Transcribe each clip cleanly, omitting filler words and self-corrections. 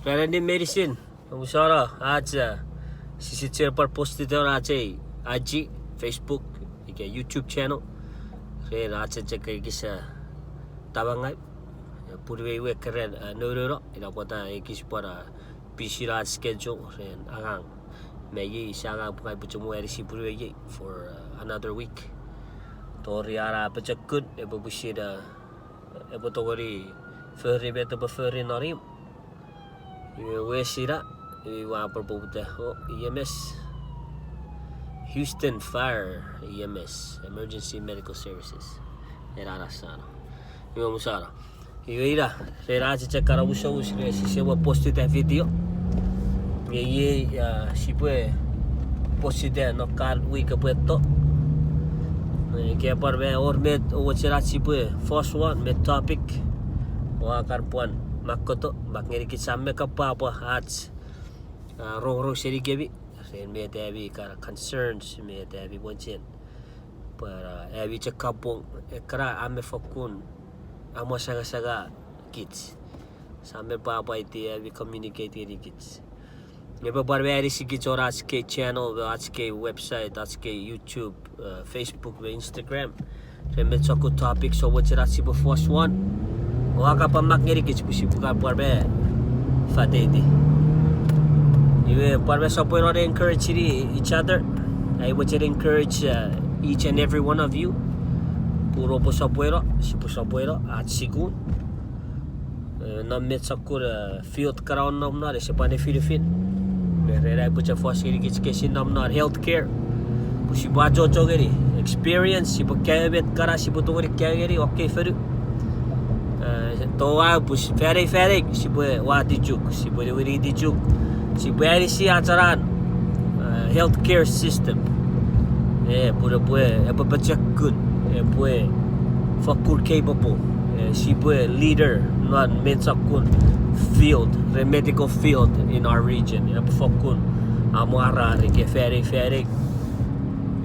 Rani meinisin. Musara aja. Sisi cer post itu aja IG, Facebook, YouTube channel. Re aja cek kisah tabangai. Purwe we keren nururo. Ina pota ekis para pisirat schedule. Re angang. Megi sangang bukan bercemu erisi purwe ye for another week. Toriara pecekut. Ebo busida. Ebo togori. Furry beto befurry norim. We sira. Iwa perbuda. Oh, EMS. Houston Fire EMS, Emergency Medical Services. Era sana. Iwa musara. Iwa ira. Rera cek cara usau usre si sewa post itu video. Ye sipwe post itu no card week apueto. Kaya parve or met wacera sipwe first one met topic. Wa karpuan makoto bakngeri kisame kapapa hats. Rong seri kebi. Sen me tabi kara concerns me tabi mochen para abi cek Kapong ekra ame Fosun amo saga Kich sampai papa itu abi communicate ini Kich neba barbe si Kich और आज के channel आज के website आज के YouTube Facebook ve Instagram rembe cokut topic so wacera si bo first one waka pamak ngeri Kich pusi buka barbe fatedi. Parve sapwe encourage each other. I would encourage each and every one of you. Puro po sapwe sipo sapwe at sigun. Nammet sakur field crown namnar sepane Philippine. Rera pucha fosiri kich namnar healthcare. Pusi bajo jogeri experience sipo kayabet kara sipo togori kayageri okay feru. Toa pus ferry sipo wati Chuuk sipo wiri di Chuuk. Si beri si acaran healthcare system pura apa baca good epwe fakur capable si leader non mensakun field the medical field in our region apa fakun amuara ke ferry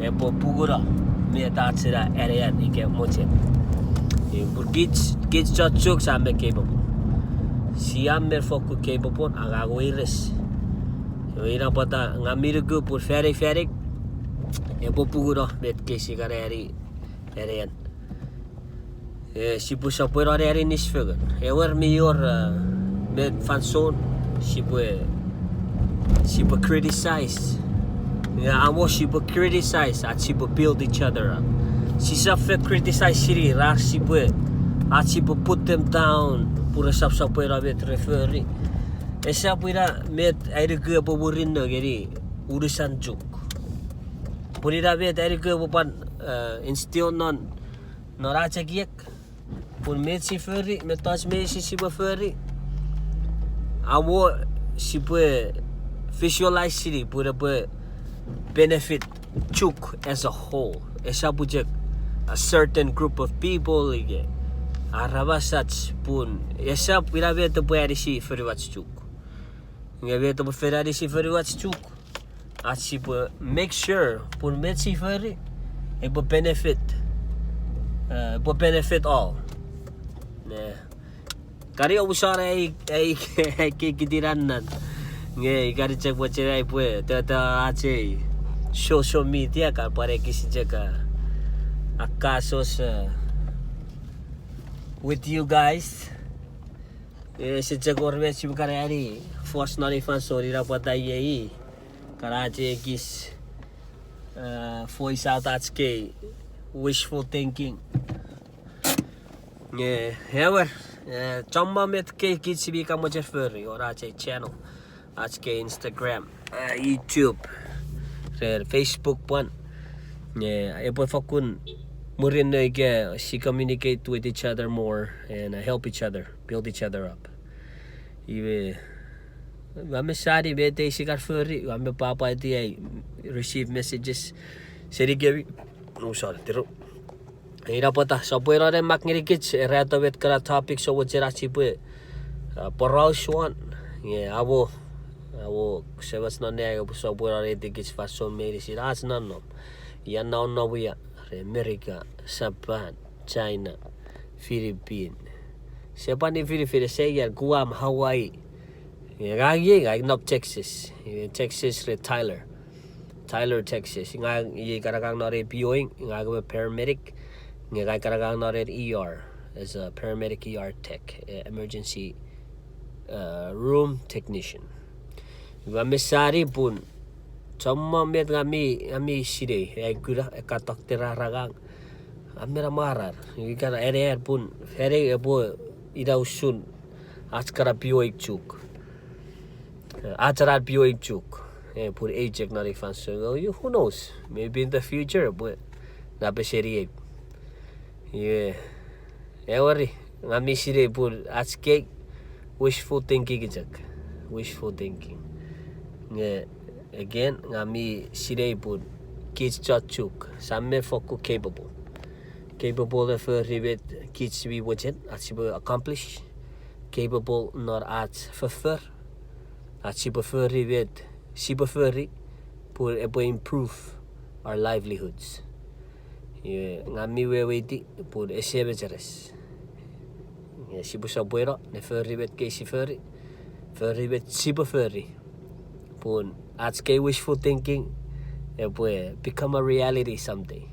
epo pugura me tatsira Anean ike mochen Kich Chuuk sampai capable si amber fakur capable agagoires. Ina pata ngamirugu por ferry ebo puguro met kesi kareri Anean si pusa por areri nisfegen ewer mior met Fosun si criticize amo si criticize at si build each other up si safe criticize siri rar si at si put them down pura sap met referee esapw met air ke boburin geri urusan Chuuk. Purira met air ke bopan instill non noracha ekiek. Pun met si ferry met tas me si ferry. Awo si visualize siri pura benefit Chuuk as a whole. Esapw a certain group of people ige. Arabasats pun esapw met pwede si ferry wats Chuuk. Ngawa to Ferrari si Ferry wats Chuuk. At si make sure pun met si Ferry benefit all. Kari usara ay kikitiran nan. Nge kari cek bocera tata ace social media ka pare kisi cek akasos with you guys. Sejak orme si bukarari force nari fan sorry rapata yei karache ekis voice out atske wishful thinking however chomma met ke Kich bi ka mocher ferry or ache channel atske Instagram YouTube Facebook pun epo Fosun murin ke she communicate with each other more and help each other build each other up. Wame sari bete sikar ferry wame papa itu receive messages seri kebi sorry tiro ira pata sapwera re makngeri Kich rata bet kara topic so wachera sipwe porous one abo sebas no ne sapwera re Kich Fosun meinisin as nanom yan na buya America Japan China Philippines Siapa ni Philippines saya Guam Hawaii Ngagi nop Texas. Texas re Tyler, Texas. Ngagi karagang nore bioing. Ngagi paramedic. Ngagi karagang nore ER as a paramedic ER tech, emergency room technician. Misari pun sama met ngami side gura katok teraragang amira marar ikara ere pun fere ebo ida usun askara bioik Chuuk acharat bioik Chuuk pur ejek nari fanso who knows, maybe in the future but na beseri ewari ngami side pun aske wishful thinking again ngami side pun Kich Chuuk samme foku capable of ribet Kich we mochen atsibo accomplish capable nor at fulfer atsibo ribet sibo furri pur improve our livelihoods ngami wewiti pur esebejeres sibo sabuero ne ribet kesi furri ribet sibo furri pun at wishful thinking become a reality someday.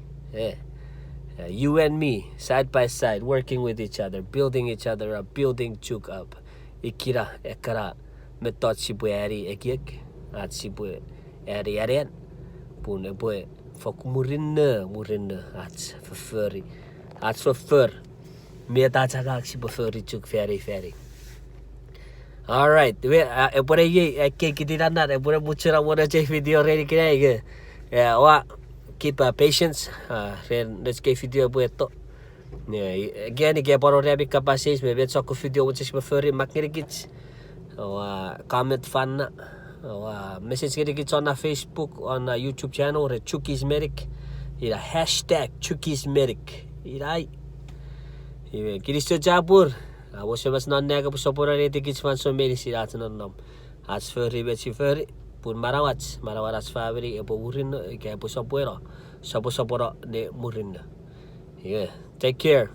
You and me side by side working with each other, building each other up, building Chuuk up. Ikira ekara metot sipwe ari ekiek at sipwe ari Anean pun fok murinne at verfurri at verfur meta chagak sipwe Chuuk very. All right, epwe ye kitiran epwe muchira mona che video ready kaya keep patience. Let's get video bueto. Again, ke paro rebi kapasis me bet soko video which is prefer makirigits. Comment fan na. Message kirigits on Facebook, on YouTube channel or Chuuk's Medic. Ira hashtag Chuuk's Medic. Irai. Kiristo Japur. Was was non nega pusopora rete kits fan so many sirat non. As furry bet si furry. Pun marawaras favori epo urin ke epo sapwera sapora de murinda. Take care.